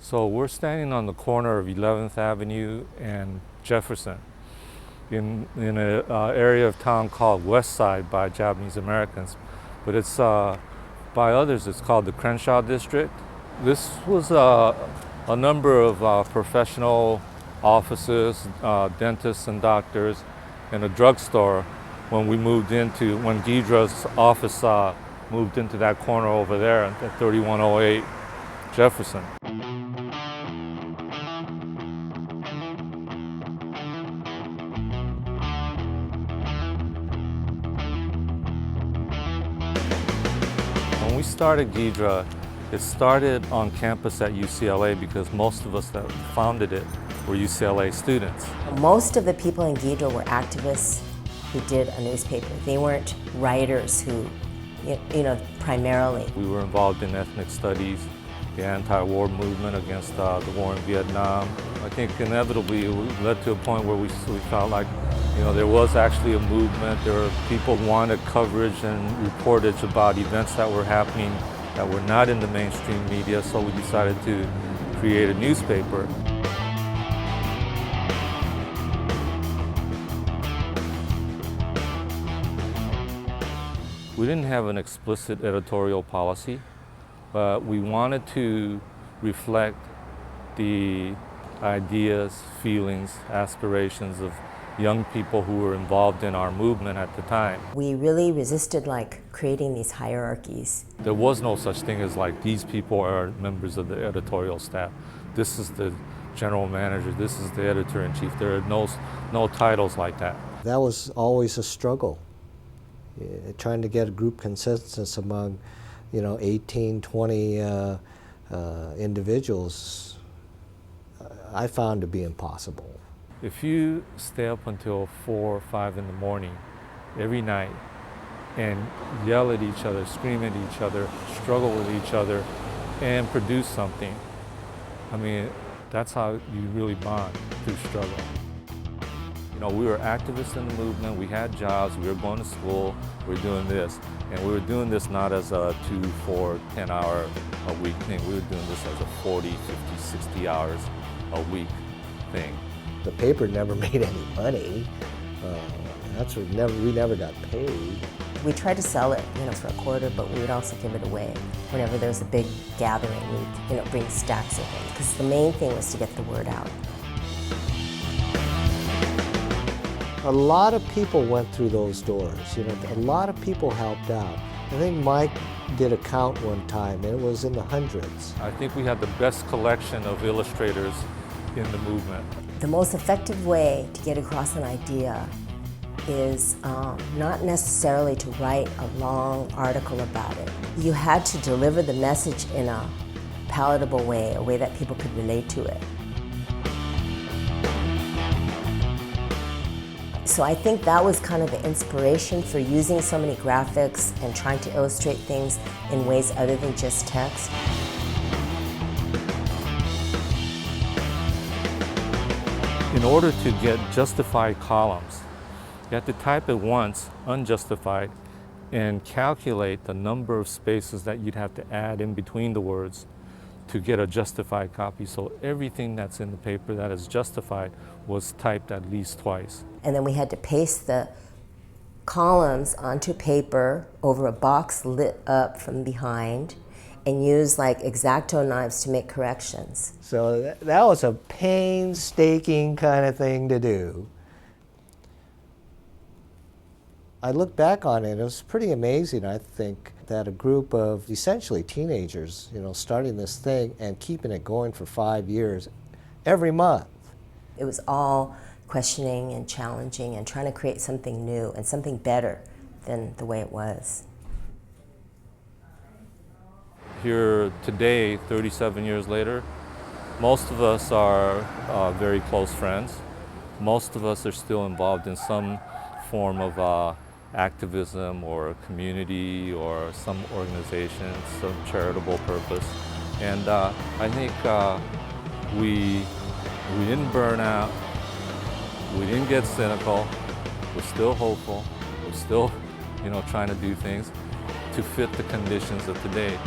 So we're standing on the corner of 11th Avenue and Jefferson in an area of town called Westside by Japanese Americans, but it's by others it's called the Crenshaw district. This was a number of professional offices, dentists and doctors, and a drugstore when Gidra's office moved into that corner over there at 3108 Jefferson. When we started Gidra, it started on campus at UCLA because most of us that founded it were UCLA students. Most of the people in Gidra were activists who did a newspaper. They weren't writers who, primarily. We were involved in ethnic studies, the anti-war movement against the war in Vietnam. I think inevitably it led to a point where we felt like there was actually a movement. There were people who wanted coverage and reportage about events that were happening that were not in the mainstream media, so we decided to create a newspaper. We didn't have an explicit editorial policy, but we wanted to reflect the ideas, feelings, aspirations of young people who were involved in our movement at the time. We really resisted creating these hierarchies. There was no such thing as these people are members of the editorial staff. This is the general manager, this is the editor-in-chief. There are no titles like that. That was always a struggle. Trying to get a group consensus among 18, 20 individuals, I found to be impossible. If you stay up until 4 or 5 in the morning every night and yell at each other, scream at each other, struggle with each other, and produce something, that's how you really bond, through struggle. We were activists in the movement, we had jobs, we were going to school, we were doing this. And we were doing this not as a 2, 4, 10-hour a week thing. We were doing this as a 40, 50, 60 hours a week thing. The paper never made any money. We never got paid. We tried to sell it, for a quarter, but we would also give it away. Whenever there was a big gathering, we'd, bring stacks of things, because the main thing was to get the word out. A lot of people went through those doors. A lot of people helped out. I think Mike did a count one time, and it was in the hundreds. I think we had the best collection of illustrators in the movement. The most effective way to get across an idea is not necessarily to write a long article about it. You had to deliver the message in a palatable way, a way that people could relate to it. So I think that was kind of the inspiration for using so many graphics and trying to illustrate things in ways other than just text. In order to get justified columns, you have to type it once, unjustified, and calculate the number of spaces that you'd have to add in between the words to get a justified copy. So everything that's in the paper that is justified was typed at least twice. And then we had to paste the columns onto paper over a box lit up from behind and use X-Acto knives to make corrections. So that was a painstaking kind of thing to do. I look back on it, it was pretty amazing, I think, that a group of essentially teenagers, starting this thing and keeping it going for 5 years, every month. It was all questioning and challenging and trying to create something new and something better than the way it was. Here today, 37 years later, most of us are very close friends. Most of us are still involved in some form of activism or community or some organization, some charitable purpose. And I think we didn't burn out, we didn't get cynical, we're still hopeful, we're still trying to do things to fit the conditions of today.